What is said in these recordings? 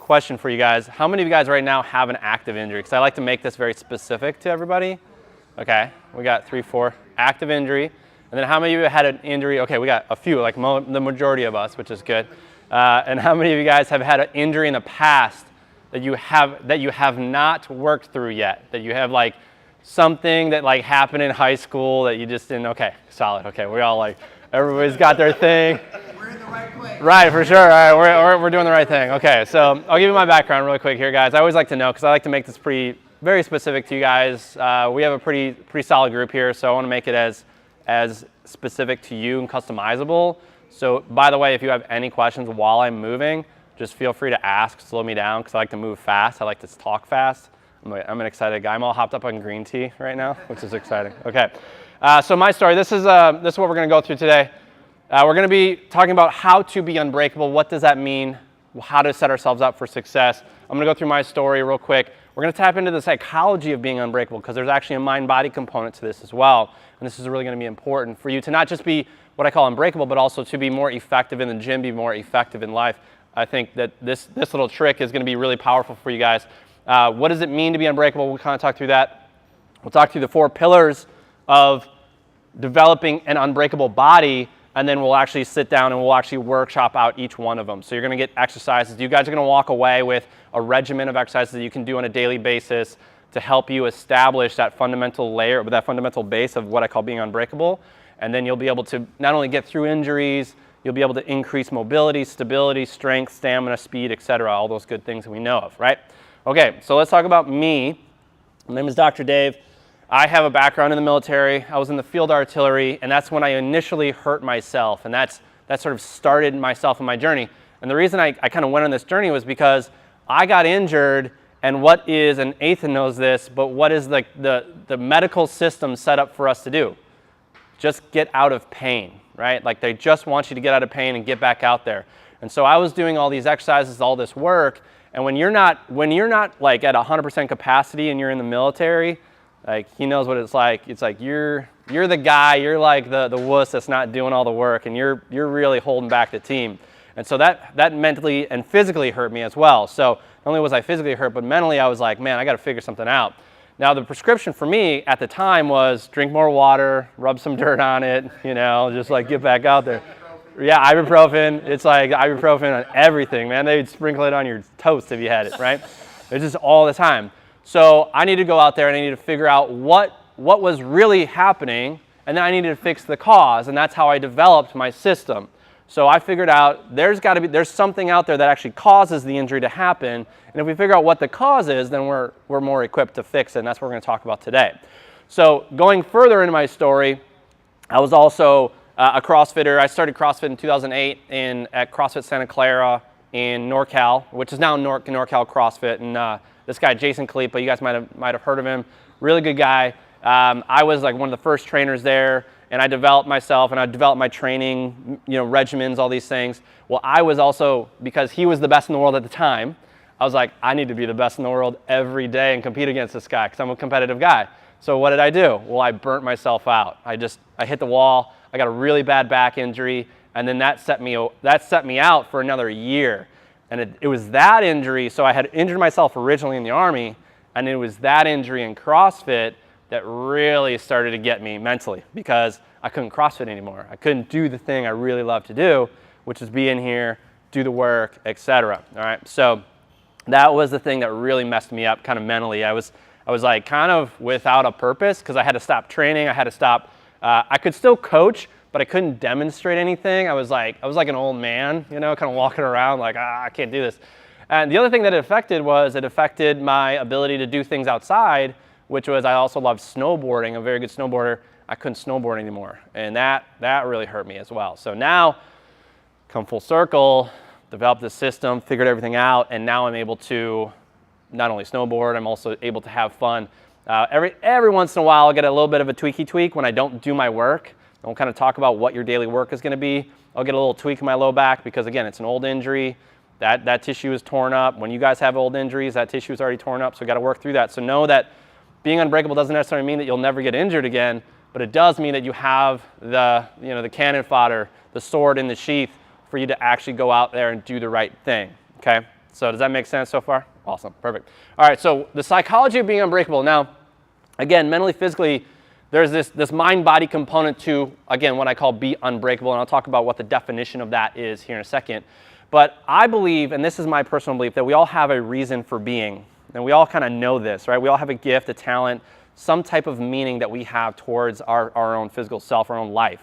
question for you guys. How many of you guys right now have an active injury? Because I like to make this very specific to everybody. Okay, we got 3, 4, active injury. And then how many of you had an injury? Okay, we got a few, like the majority of us, which is good. And how many of you guys have had an injury in the past that you have not worked through yet? That you have like something that like happened in high school that you just didn't, okay, solid. Okay, we all like, everybody's got their thing. We're in the right place. Right, for sure. All right, we're doing the right thing. Okay, so I'll give you my background really quick here, guys. I always like to know, because I like to make this very specific to you guys. We have a pretty solid group here, so I want to make it as specific to you and customizable. So by the way, if you have any questions while I'm moving, just feel free to ask, slow me down, because I like to move fast. I like to talk fast. I'm an excited guy. I'm all hopped up on green tea right now, which is exciting. Okay, so my story, this is what we're going to go through today. We're going to be talking about how to be unbreakable. What does that mean? How to set ourselves up for success. I'm going to go through my story real quick. We're going to tap into the psychology of being unbreakable, because there's actually a mind-body component to this as well. And this is really going to be important for you to not just be what I call unbreakable, but also to be more effective in the gym, be more effective in life. I think that this little trick is going to be really powerful for you guys. What does it mean to be unbreakable? We'll kind of talk through that. We'll talk through the 4 pillars of developing an unbreakable body, and then we'll actually sit down and we'll actually workshop out each one of them. So you're going to get exercises. You guys are going to walk away with a regimen of exercises that you can do on a daily basis to help you establish that fundamental layer, that fundamental base of what I call being unbreakable. And then you'll be able to not only get through injuries, you'll be able to increase mobility, stability, strength, stamina, speed, etc. All those good things that we know of, right? Okay, so let's talk about me. My name is Dr. Dave. I have a background in the military. I was in the field artillery, and that's when I initially hurt myself, and that sort of started myself in my journey. And the reason I kind of went on this journey was because I got injured, and what is, and Ethan knows this, but what is the medical system set up for us to do? Just get out of pain, right? Like they just want you to get out of pain and get back out there. And so I was doing all these exercises, all this work, and when you're not like at 100% capacity and you're in the military, like he knows what it's like. It's like you're the guy, you're like the wuss that's not doing all the work, and you're really holding back the team. And so that mentally and physically hurt me as well. So not only was I physically hurt, but mentally I was like, man, I got to figure something out. Now the prescription for me at the time was drink more water, rub some dirt on it, you know, just like get back out there. Yeah, ibuprofen. It's like ibuprofen on everything, man. They'd sprinkle it on your toast if you had it, right? It's just all the time. So I needed to go out there and I needed to figure out what was really happening, and then I needed to fix the cause, and that's how I developed my system. So I figured out there's something out there that actually causes the injury to happen, and if we figure out what the cause is, then we're more equipped to fix it, and that's what we're going to talk about today. So going further into my story, I was also a CrossFitter. I started CrossFit in 2008 at CrossFit Santa Clara in NorCal, which is now NorCal CrossFit, and this guy Jason Kalipa, you guys might have heard of him. Really good guy. I was like one of the first trainers there, and I developed myself and I developed my training, you know, regimens, all these things. Well, I was also, because he was the best in the world at the time, I was like, I need to be the best in the world every day and compete against this guy because I'm a competitive guy. So what did I do? Well, I burnt myself out. I hit the wall. I got a really bad back injury, and then that set me out for another year. And it was that injury, so I had injured myself originally in the Army, and it was that injury in CrossFit that really started to get me mentally, because I couldn't CrossFit anymore. I couldn't do the thing I really love to do, which is be in here, do the work, etc. All right, so that was the thing that really messed me up kind of mentally. I was like kind of without a purpose because I had to stop training. I had to stop. I could still coach, but I couldn't demonstrate anything. I was like an old man, you know, kind of walking around like, I can't do this. And the other thing that it affected my ability to do things outside, which was I also loved snowboarding. I'm a very good snowboarder. I couldn't snowboard anymore, and that really hurt me as well. So now, come full circle, developed this system, figured everything out, and now I'm able to not only snowboard, I'm also able to have fun. Every once in a while, I'll get a little bit of a tweak when I don't do my work. And we'll kind of talk about what your daily work is going to be. I'll get a little tweak in my low back because, again, it's an old injury. That tissue is torn up. When you guys have old injuries, that tissue is already torn up, so we've got to work through that. So know that being unbreakable doesn't necessarily mean that you'll never get injured again, but it does mean that you have the cannon fodder, the sword in the sheath for you to actually go out there and do the right thing, okay? So does that make sense so far? Awesome, perfect. All right, so the psychology of being unbreakable. Now, again, mentally, physically, there's this mind-body component to, again, what I call be unbreakable, and I'll talk about what the definition of that is here in a second. But I believe, and this is my personal belief, that we all have a reason for being, and we all kind of know this, right? We all have a gift, a talent, some type of meaning that we have towards our own physical self, our own life.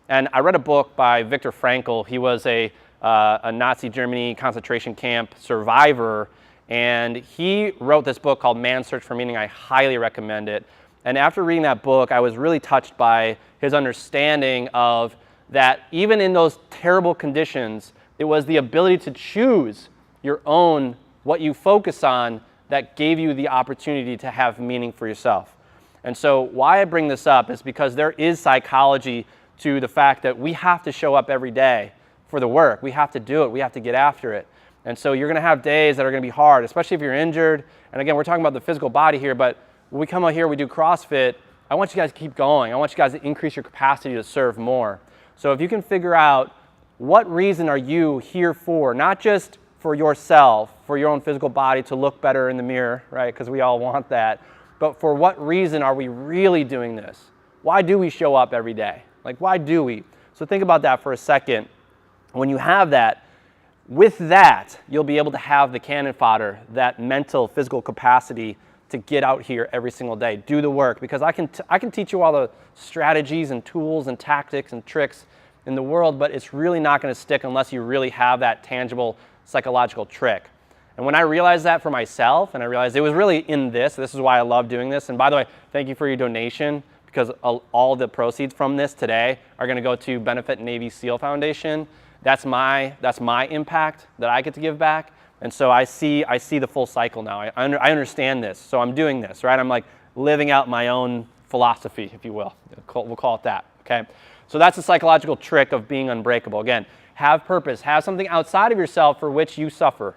And I read a book by Viktor Frankl. He was a Nazi Germany concentration camp survivor, and he wrote this book called Man's Search for Meaning. I highly recommend it. And after reading that book, I was really touched by his understanding of that even in those terrible conditions, it was the ability to choose your own, what you focus on, that gave you the opportunity to have meaning for yourself. And so why I bring this up is because there is psychology to the fact that we have to show up every day for the work. We have to do it. We have to get after it. And so you're going to have days that are going to be hard, especially if you're injured. And again, we're talking about the physical body here, but when we come out here, we do CrossFit, I want you guys to keep going. I want you guys to increase your capacity to serve more. So if you can figure out what reason are you here for, not just for yourself, for your own physical body to look better in the mirror, right? Because we all want that. But for what reason are we really doing this? Why do we show up every day? Like, why do we? So think about that for a second. When you have that, with that, you'll be able to have the cannon fodder, that mental, physical capacity to get out here every single day, do the work. Because I can teach you all the strategies and tools and tactics and tricks in the world, but it's really not going to stick unless you really have that tangible psychological trick. And when I realized that for myself, and I realized it was really in this is why I love doing this. And by the way, thank you for your donation, because all the proceeds from this today are going to go to benefit Navy SEAL Foundation. That's my impact that I get to give back. And so I see the full cycle now. I understand this. So I'm doing this, right? I'm like living out my own philosophy, if you will. We'll call it that, okay? So that's the psychological trick of being unbreakable. Again, have purpose. Have something outside of yourself for which you suffer.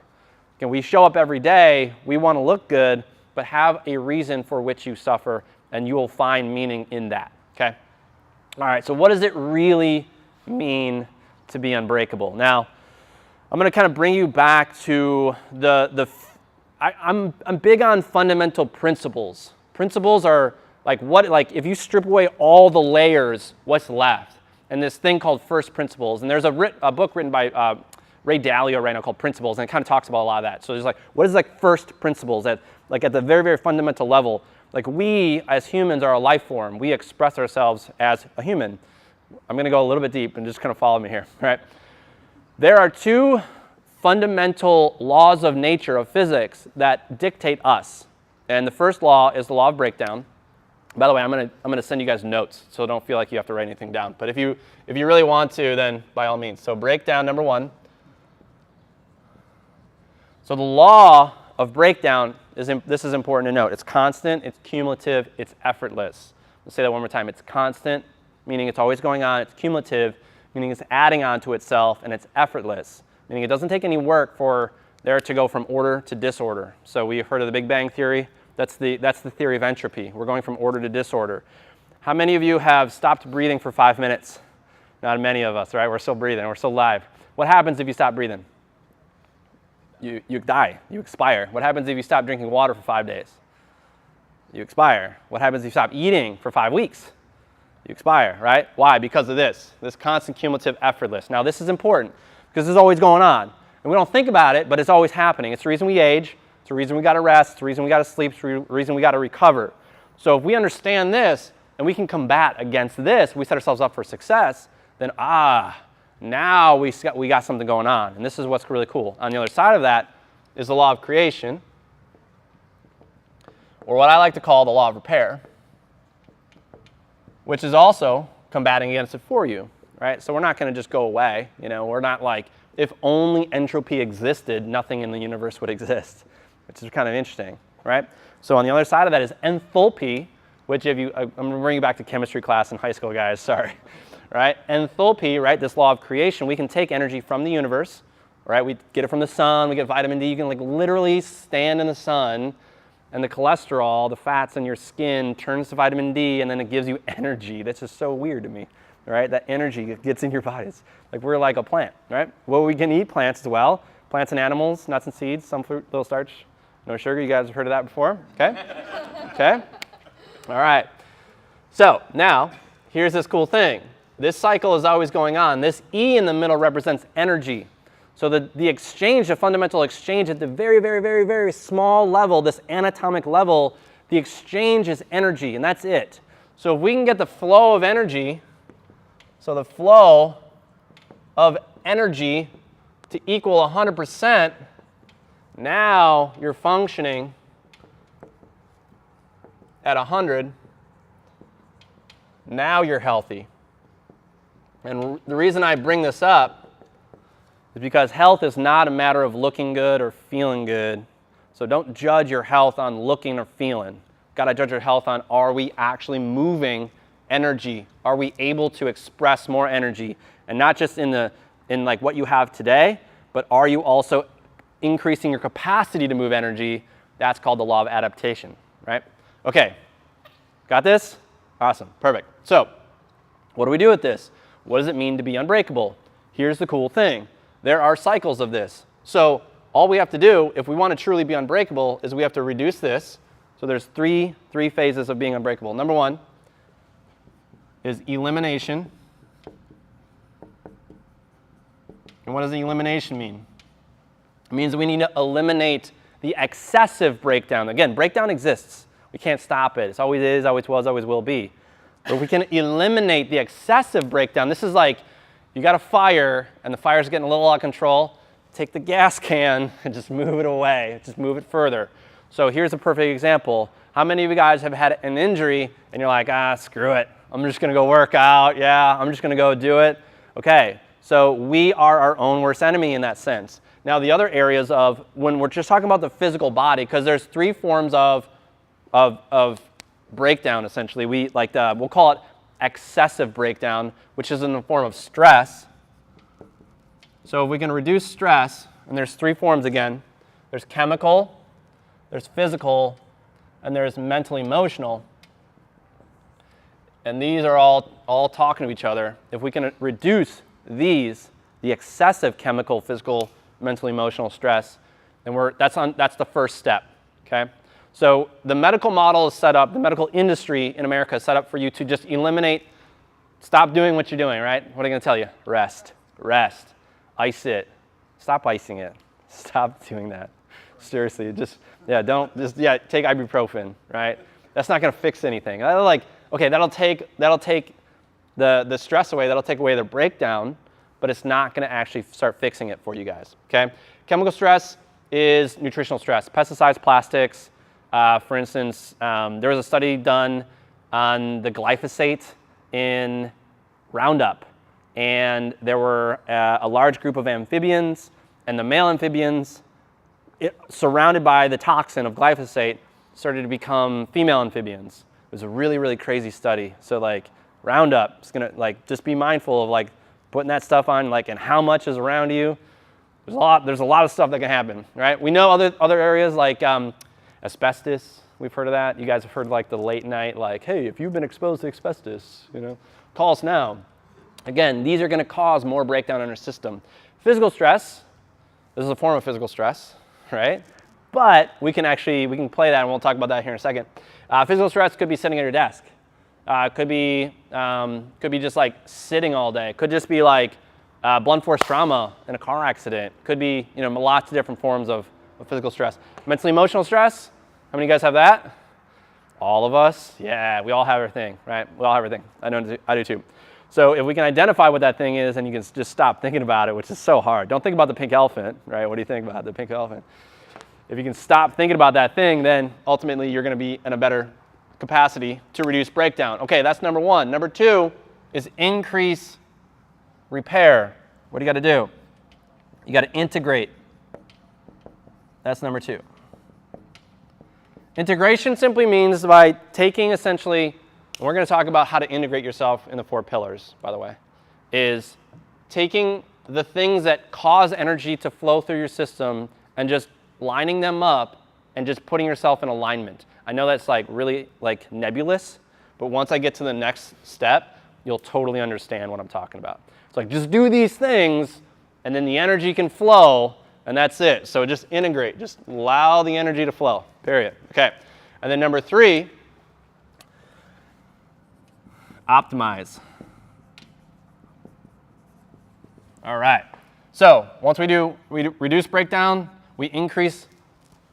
Again, we show up every day. We want to look good, but have a reason for which you suffer, and you will find meaning in that, okay? All right, so what does it really mean to be unbreakable? Now, I'm going to kind of bring you back to I'm big on fundamental principles. Principles are like if you strip away all the layers, what's left? And this thing called first principles. And there's a book written by Ray Dalio right now called Principles, and it kind of talks about a lot of that. So there's like, what is like first principles at the very, very fundamental level? Like we as humans are a life form. We express ourselves as a human. I'm going to go a little bit deep and just kind of follow me here, right? There are two fundamental laws of nature, of physics, that dictate us. And the first law is the law of breakdown. By the way, I'm going to send you guys notes, so don't feel like you have to write anything down. But if you really want to, then by all means. So breakdown number one. So the law of breakdown, this is important to note. It's constant, it's cumulative, it's effortless. Let's say that one more time. It's constant, meaning it's always going on. It's cumulative, meaning it's adding on to itself, and it's effortless, meaning it doesn't take any work for there to go from order to disorder. So we've heard of the Big Bang Theory. That's the theory of entropy. We're going from order to disorder. How many of you have stopped breathing for 5 minutes? Not many of us, right? We're still breathing. We're still alive. What happens if you stop breathing? You die. You expire. What happens if you stop drinking water for 5 days? You expire. What happens if you stop eating for 5 weeks? You expire, right? Why? Because of this constant, cumulative, effortless. Now, this is important because this is always going on. And we don't think about it, but it's always happening. It's the reason we age. It's the reason we got to rest. It's the reason we got to sleep. It's the reason we got to recover. So if we understand this and we can combat against this, we set ourselves up for success, then now we got something going on. And this is what's really cool. On the other side of that is the law of creation, or what I like to call the law of repair, which is also combating against it for you, right? So we're not going to just go away. We're not like, if only entropy existed, nothing in the universe would exist, which is kind of interesting, right? So on the other side of that is enthalpy, which I'm going to bring you back to chemistry class in high school, guys, sorry. Right? Enthalpy, right, this law of creation, we can take energy from the universe, right? We get it from the sun, we get vitamin D. You can literally stand in the sun, and the cholesterol, the fats in your skin turns to vitamin D, and then it gives you energy. That's just so weird to me, right? That energy gets in your body. It's like we're like a plant, right? Well, we can eat plants as well, Plants and animals, nuts and seeds, some fruit, little starch, no sugar. You guys have heard of that before? Okay? Okay? All right. So now, here's this cool thing. This cycle is always going on. This E in the middle represents energy. So the exchange, the fundamental exchange at the very, very, very, very small level, this anatomic level, the exchange is energy, and that's it. So if we can get the flow of energy, so the flow of energy to equal 100%, now you're functioning at 100. Now you're healthy. And the reason I bring this up is because health is not a matter of looking good or feeling good. So don't judge your health on looking or feeling. Got to judge your health on, are we actually moving energy? Are we able to express more energy? And not just in like what you have today, but are you also increasing your capacity to move energy? That's called the law of adaptation, right? Okay, got this? Awesome, perfect. So what do we do with this? What does it mean to be unbreakable? Here's the cool thing. There are cycles of this. So all we have to do, if we want to truly be unbreakable, is we have to reduce this. So there's three phases of being unbreakable. Number one is elimination. And what does the elimination mean? It means we need to eliminate the excessive breakdown. Again, breakdown exists. We can't stop it. It always is, always was, always will be. But we can eliminate the excessive breakdown. This is like you got a fire and the fire's getting a little out of control. Take the gas can and just move it away. Just move it further. So here's a perfect example. How many of you guys have had an injury and you're like, screw it. I'm just going to go work out. Yeah, I'm just going to go do it. Okay, so we are our own worst enemy in that sense. Now the other areas of, when we're just talking about the physical body, because there's three forms of breakdown essentially. We'll call it excessive breakdown, which is in the form of stress. So if we can reduce stress, and there's three forms again. There's chemical, there's physical, and there's mental emotional. And these are all talking to each other. If we can reduce these, the excessive chemical, physical, mental emotional stress, then that's the first step, okay? So the medical model is set up, the medical industry in America is set up for you to just eliminate, stop doing what you're doing, right? What are they going to tell you? Rest, rest, ice it, stop icing it, stop doing that. Seriously, take ibuprofen, right? That's not going to fix anything. That'll take the stress away, that'll take away the breakdown, but it's not going to actually start fixing it for you guys, okay? Chemical stress is nutritional stress. Pesticides, plastics, for instance, there was a study done on the glyphosate in Roundup, and there were a large group of amphibians, and the male amphibians, surrounded by the toxin of glyphosate, started to become female amphibians. It was a really, really crazy study. So Roundup is gonna just be mindful of putting that stuff on, and how much is around you. There's a lot of stuff that can happen, right? We know other areas like asbestos. We've heard of that. You guys have heard the late night, hey, if you've been exposed to asbestos, call us now. Again, these are going to cause more breakdown in our system. Physical stress. This is a form of physical stress, right? But we can play that, and we'll talk about that here in a second. Physical stress could be sitting at your desk. Could be just sitting all day. Could just be blunt force trauma in a car accident. Could be lots of different forms of physical stress. Mentally emotional stress. How many of you guys have that? All of us. Yeah, we all have our thing, right? We all have our thing. I do too. So if we can identify what that thing is, and you can just stop thinking about it, which is so hard. Don't think about the pink elephant, right? What do you think about the pink elephant? If you can stop thinking about that thing, then ultimately you're going to be in a better capacity to reduce breakdown. Okay, that's number one. Number two is increase repair. What do you got to do? You got to integrate. That's number two. Integration simply means by taking essentially, and we're going to talk about how to integrate yourself in the 4 pillars, by the way, is taking the things that cause energy to flow through your system and just lining them up and just putting yourself in alignment. I know that's really nebulous, but once I get to the next step, you'll totally understand what I'm talking about. It's just do these things and then the energy can flow and that's it. So just integrate, just allow the energy to flow, period. Okay, and then number 3, optimize. All right, so once we reduce breakdown, we increase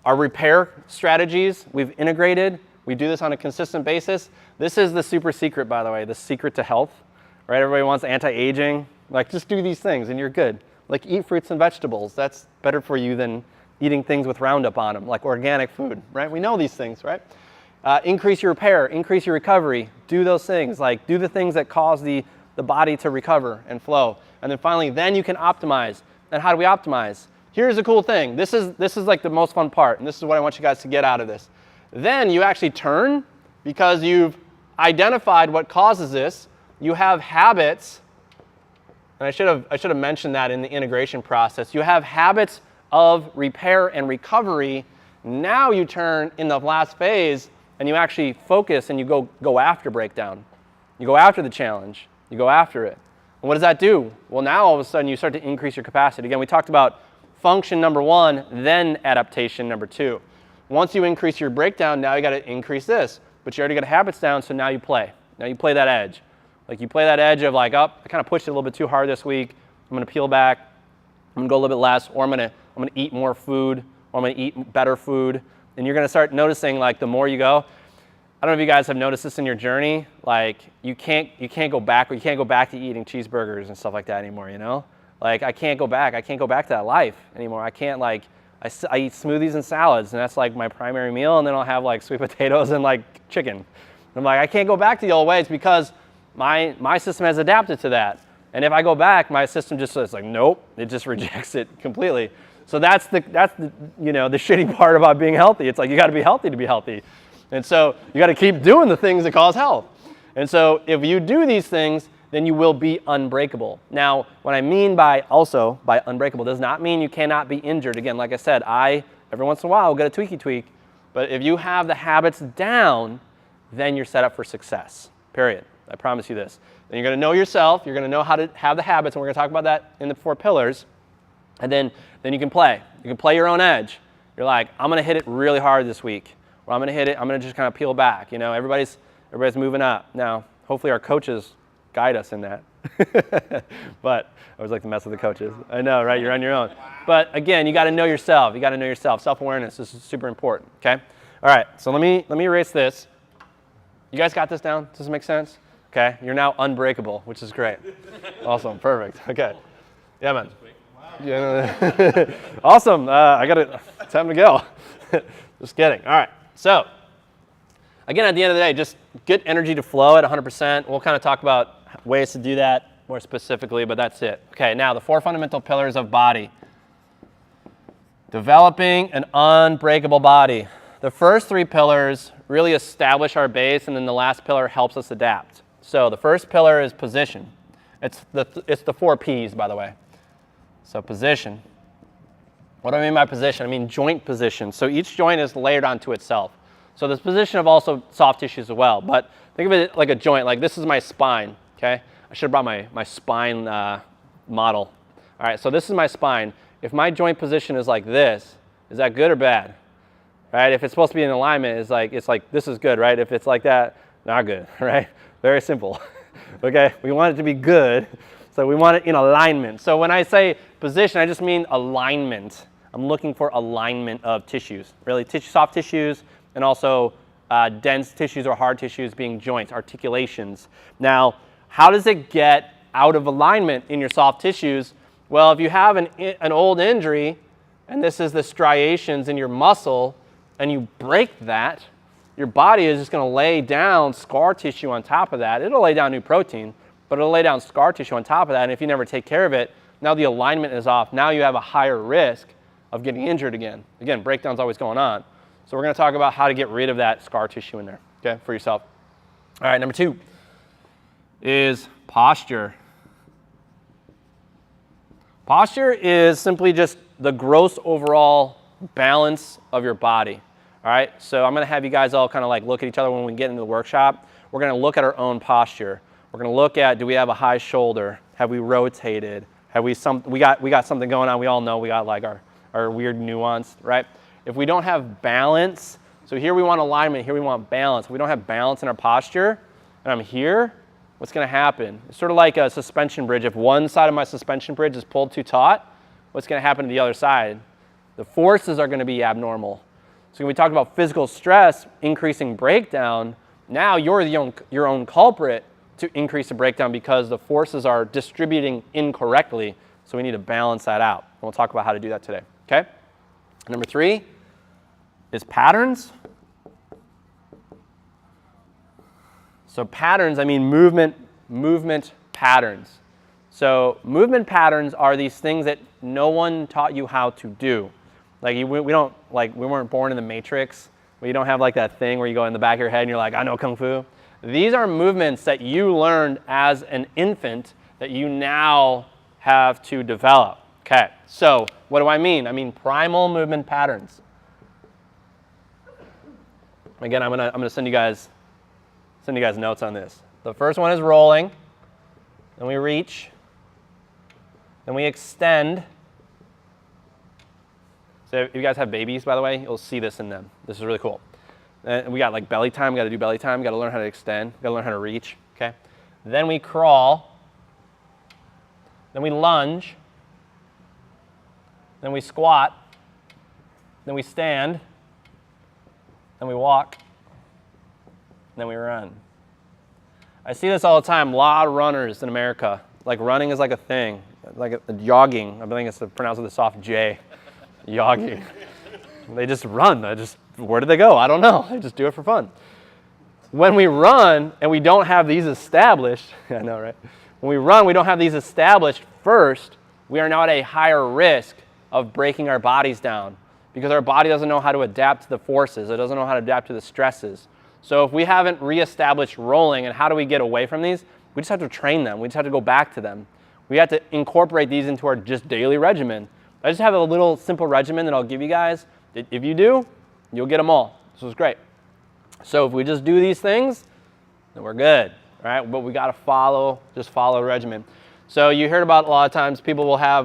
our repair strategies, we've integrated, we do this on a consistent basis. This is the super secret, by the way, the secret to health, right? Everybody wants anti-aging, like just do these things and you're good. Like eat fruits and vegetables, that's better for you than eating things with Roundup on them, like organic food, right? We know these things, right? Increase your repair, increase your recovery, do those things, like do the things that cause the body to recover and flow. And then finally, then you can optimize. And how do we optimize? Here's the cool thing. This is like the most fun part, and this is what I want you guys to get out of this. Then you actually turn, because you've identified what causes this. You have habits, and I should have mentioned that in the integration process. You have habits of repair and recovery. Now you turn in the last phase, and you actually focus and you go after breakdown. You go after the challenge. You go after it. And what does that do? Well, now all of a sudden you start to increase your capacity. Again, we talked about function number 1, then adaptation number 2. Once you increase your breakdown, now you got to increase this. But you already got habits down, so now you play. Now you play that edge. Like you play that edge of like, oh, I kind of pushed it a little bit too hard this week. I'm going to peel back. I'm going to go a little bit less, or I'm going to eat more food, or I'm going to eat better food. And you're going to start noticing, like, the more you go. I don't know if you guys have noticed this in your journey. Like you can't go back, or you can't go back to eating cheeseburgers and stuff like that anymore. You know, like I can't go back. I can't go back to that life anymore. I can't I eat smoothies and salads, and that's like my primary meal. And then I'll have like sweet potatoes and like chicken. And I'm like, I can't go back to the old ways because my system has adapted to that. And if I go back, my system just says like, nope, it just rejects it completely. So that's the the shitty part about being healthy. It's like you got to be healthy to be healthy. And so you got to keep doing the things that cause health. And so if you do these things, then you will be unbreakable. Now, what I mean by unbreakable does not mean you cannot be injured. Again, like I said, every once in a while will get a tweaky tweak. But if you have the habits down, then you're set up for success, period. I promise you this. Then you're going to know yourself. You're going to know how to have the habits. And we're going to talk about that in the 4 pillars. And then you can play. You can play your own edge. You're like, I'm going to hit it really hard this week. Or I'm going to hit it. I'm going to just kind of peel back. You know, everybody's moving up. Now, hopefully our coaches guide us in that. But I always like to mess with the coaches. I know, right? You're on your own. But again, you got to know yourself. You got to know yourself. Self-awareness. This is super important. Okay. All right. So let me erase this. You guys got this down? Does this make sense? Okay. You're now unbreakable, which is great. Awesome. Perfect. Okay. Yeah, man. Yeah. Awesome. I got it. It's time to go. Just kidding. All right. So, again, at the end of the day, just get energy to flow at 100%. We'll kind of talk about ways to do that more specifically, but that's it. Okay, now the 4 fundamental pillars of body. Developing an unbreakable body. The first 3 pillars really establish our base, and then the last pillar helps us adapt. So the first pillar is position. It's the 4 P's, by the way. So position. What do I mean by position? I mean joint position. So each joint is layered onto itself. So this position of also soft tissues as well. But think of it like a joint. Like this is my spine, okay? I should have brought my spine model. All right, so this is my spine. If my joint position is like this, is that good or bad? Right? If it's supposed to be in alignment, it's like this is good, right? If it's like that, not good, right? Very simple. Okay, we want it to be good. So we want it in alignment. So when I say position, I just mean alignment. I'm looking for alignment of tissues, really soft tissues, and also dense tissues or hard tissues being joints, articulations. Now, how does it get out of alignment in your soft tissues? Well, if you have an old injury, and this is the striations in your muscle, and you break that, your body is just going to lay down scar tissue on top of that. It'll lay down new protein, but it'll lay down scar tissue on top of that, and if you never take care of it, now the alignment is off. Now you have a higher risk of getting injured again. Again, breakdown's always going on. So we're going to talk about how to get rid of that scar tissue in there, okay, for yourself. All right, number 2 is posture. Posture is simply just the gross overall balance of your body. All right, so I'm going to have you guys all kind of like look at each other when we get into the workshop. We're going to look at our own posture. We're going to look at, do we have a high shoulder? Have we rotated? Have we got something going on? We all know we got like our are weird nuanced, right? If we don't have balance, so here we want alignment, here we want balance. If we don't have balance in our posture, and I'm here, what's going to happen? It's sort of like a suspension bridge. If one side of my suspension bridge is pulled too taut, what's going to happen to the other side? The forces are going to be abnormal. So when we talk about physical stress increasing breakdown, now you're your own culprit to increase the breakdown because the forces are distributing incorrectly. So we need to balance that out. And we'll talk about how to do that today. Okay? Number 3 is patterns. So patterns, I mean movement patterns. So movement patterns are these things that no one taught you how to do. Like we weren't born in the Matrix. We don't have like that thing where you go in the back of your head and you're like, I know Kung Fu. These are movements that you learned as an infant that you now have to develop. Okay, so what do I mean? I mean primal movement patterns. Again, I'm gonna send you guys notes on this. The first one is rolling, then we reach, then we extend. So if you guys have babies, by the way, you'll see this in them. This is really cool. And we got like belly time, we got to do belly time, we got to learn how to extend, we got to learn how to reach, okay? Then we crawl, then we lunge, then we squat, then we stand, then we walk, then we run. I see this all the time, a lot of runners in America. Like running is like a thing, like a jogging. I think it's pronounced with a soft J, jogging. They just run. Where do they go? I don't know. They just do it for fun. When we run and we don't have these established, I know, right? When we run, we don't have these established first, we are now at a higher risk of breaking our bodies down because our body doesn't know how to adapt to the forces. It doesn't know how to adapt to the stresses. So if we haven't reestablished rolling, and how do we get away from these? We just have to train them. We just have to go back to them. We have to incorporate these into our just daily regimen. I just have a little simple regimen that I'll give you guys. If you do, you'll get them all. This is great. So if we just do these things, then we're good, right? But we got to just follow a regimen. So you heard about a lot of times people will have,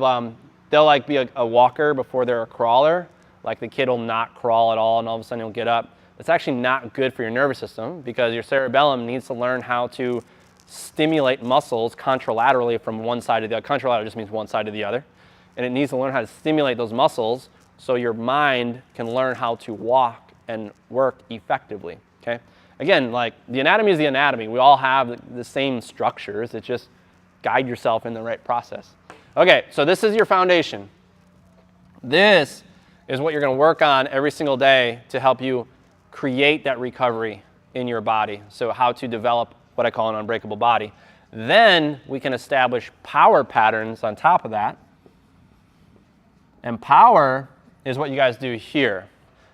they'll like be a walker before they're a crawler. Like the kid will not crawl at all and all of a sudden he'll get up. That's actually not good for your nervous system because your cerebellum needs to learn how to stimulate muscles contralaterally from one side to the other. Contralateral just means one side to the other. And it needs to learn how to stimulate those muscles so your mind can learn how to walk and work effectively, okay? Again, like the anatomy is the anatomy. We all have the same structures. It's just guide yourself in the right process. Okay, so this is your foundation. This is what you're going to work on every single day to help you create that recovery in your body. So how to develop what I call an unbreakable body. Then we can establish power patterns on top of that. And power is what you guys do here.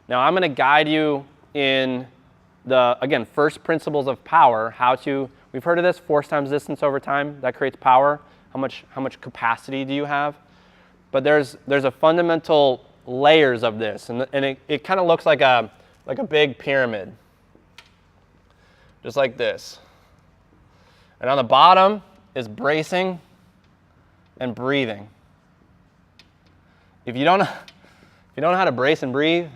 Now I'm going to guide you in the, again, first principles of power, we've heard of this, force times distance over time, that creates power. How much capacity do you have? But there's a fundamental layers of this, and it kind of looks like a big pyramid, just like this. And on the bottom is bracing and breathing. If you don't know how to brace and breathe,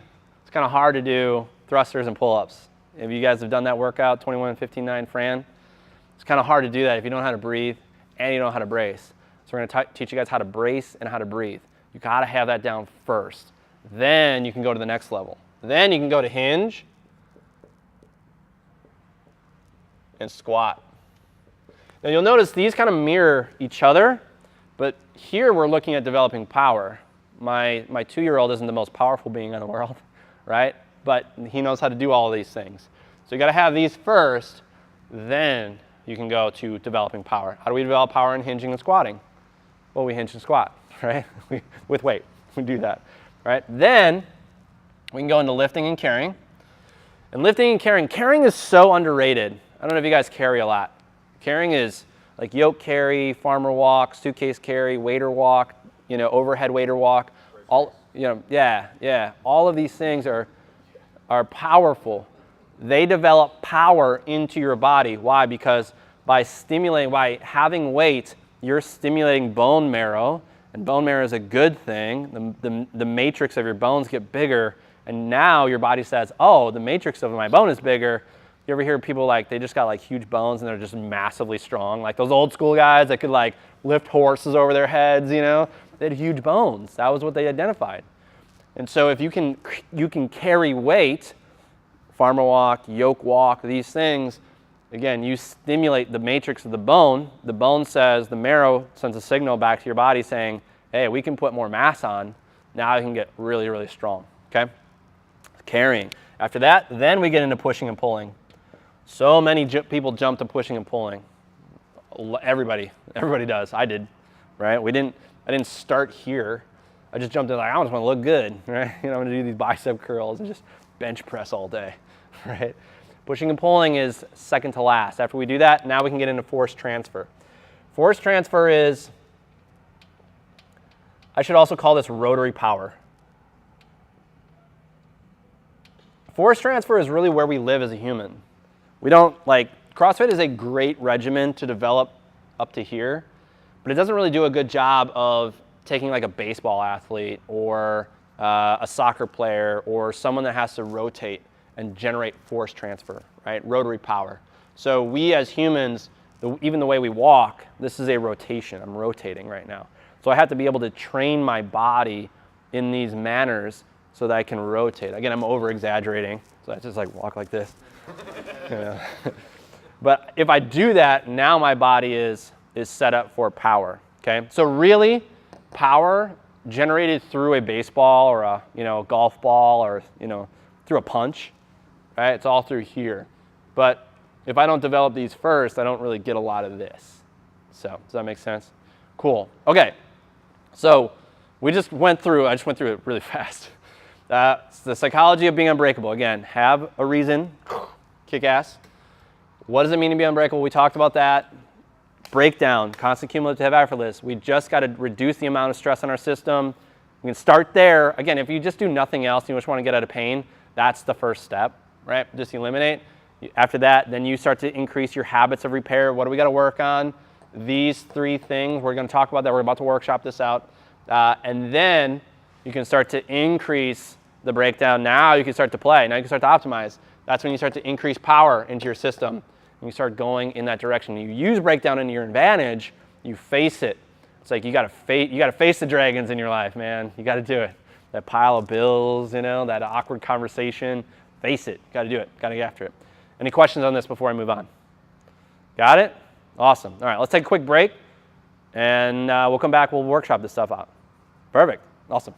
it's kind of hard to do thrusters and pull-ups. If you guys have done that workout, 21, 15, 9, Fran, it's kind of hard to do that if you don't know how to breathe and you don't know how to brace. So we're going to teach you guys how to brace and how to breathe. You got to have that down first. Then you can go to the next level. Then you can go to hinge and squat. Now you'll notice these kind of mirror each other, but here we're looking at developing power. My 2-year-old isn't the most powerful being in the world, right? But he knows how to do all of these things. So you got to have these first, then you can go to developing power. How do we develop power in hinging and squatting? Well, we hinge and squat, right? With weight, we do that, right? Then we can go into lifting and carrying. And lifting and carrying is so underrated. I don't know if you guys carry a lot. Carrying is like yoke carry, farmer walk, suitcase carry, waiter walk, overhead waiter walk. All, all of these things are powerful. They develop power into your body. Why? Because by having weight, you're stimulating bone marrow And bone marrow is a good thing. The matrix of your bones get bigger, and now your body says, oh, the matrix of my bone is bigger. You ever hear people like, they just got like huge bones and they're just massively strong? Like those old school guys that could like lift horses over their heads, you know? They had huge bones. That was what they identified. And so if you can carry weight, farmer walk, yoke walk, these things, again, you stimulate the matrix of the bone. The bone says, the marrow sends a signal back to your body saying, hey, we can put more mass on. Now I can get really, really strong, okay? Carrying. After that, then we get into pushing and pulling. So many people jump to pushing and pulling. Everybody does. I did, right? I didn't start here. I just jumped in like, I just want to look good, right? You know, I'm going to do these bicep curls and just bench press all day, right? Pushing and pulling is second to last. After we do that, now we can get into force transfer. Force transfer is, I should also call this rotary power. Force transfer is really where we live as a human. We don't, like, CrossFit is a great regimen to develop up to here, but it doesn't really do a good job of taking like a baseball athlete or a soccer player or someone that has to rotate and generate force transfer, right? Rotary power. So we as humans, even the way we walk, this is a rotation. I'm rotating right now. So I have to be able to train my body in these manners so that I can rotate. Again, I'm over exaggerating, so I just like walk like this. But if I do that, now my body is set up for power, okay? So really, power generated through a baseball or a golf ball or through a punch, right? It's all through here. But if I don't develop these first, I don't really get a lot of this. So does that make sense? Cool. Okay. So I just went through it really fast. It's the psychology of being unbreakable. Again, have a reason, kick ass. What does it mean to be unbreakable? We talked about that. Breakdown, constant cumulative effortless. We just got to reduce the amount of stress on our system. We can start there. Again, if you just do nothing else and you just want to get out of pain, that's the first step, right? Just eliminate. After that, then you start to increase your habits of repair. What do we got to work on? These three things. We're going to talk about that. We're about to workshop this out. And then you can start to increase the breakdown. Now you can start to play. Now you can start to optimize. That's when you start to increase power into your system. And you start going in that direction. You use breakdown into your advantage. You face it. It's like you got to face the dragons in your life, man. You got to do it. That pile of bills, that awkward conversation. Face it. Got to do it. Got to get after it. Any questions on this before I move on? Got it? Awesome. All right, let's take a quick break, and we'll come back. We'll workshop this stuff out. Perfect. Awesome.